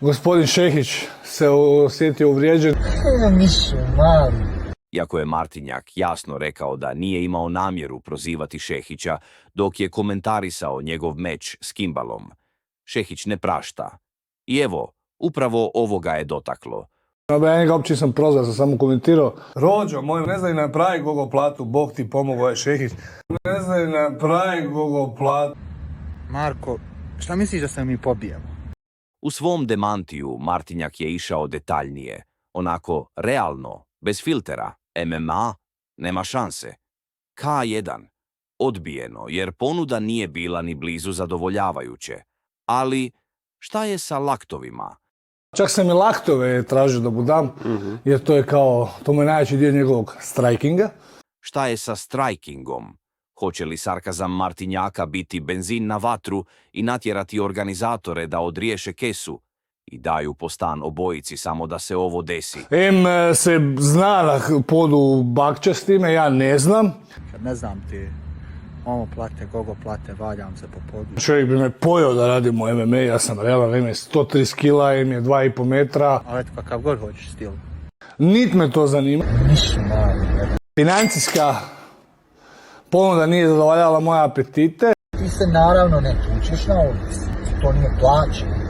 Gospodin Šehić se osjetio uvrijeđen. Iako je Martinjak jasno rekao da nije imao namjeru prozivati Šehića dok je komentarisao njegov meč s Kimbalom, Šehić ne prašta. I evo, upravo ovo ga je dotaklo. Ja njega uopće sam prozvao, sam samo komentirao. Rođo moj, ne znaju napravi gogoplatu, Bog ti pomogao je Šehić. Ne znaju napravi gogoplatu. Marko, šta misliš da se mi pobijemo? U svom demantiju Martinjak je išao detaljnije, onako realno, bez filtera. MMA nema šanse. K1 odbijeno jer ponuda nije bila ni blizu zadovoljavajuće. Ali šta je sa laktovima? Čak sam i laktove tražio da mu dam, jer to je kao, to mu je najveći dio njegovog strikinga. Šta je sa strikingom? Hoće li sarkazam Martinjaka biti benzin na vatru i natjerati organizatore da odriješe kesu i daju po stan obojici samo da se ovo desi? Se zna na podu bakća s time, ja ne znam. Kad ne znam ti, plate, gogo plate, valjam se po podu. Čovjek bi me pojao da radimo MMA, ja sam realan, ima 130 kila, im je 2,5 metra. Ali eto, kakav god hoćeš stil. Nit me to zanima. Financijska ponuda nije zadovoljala moje apetite. Ti se naravno ne tučeš na ulici, to nije plaće.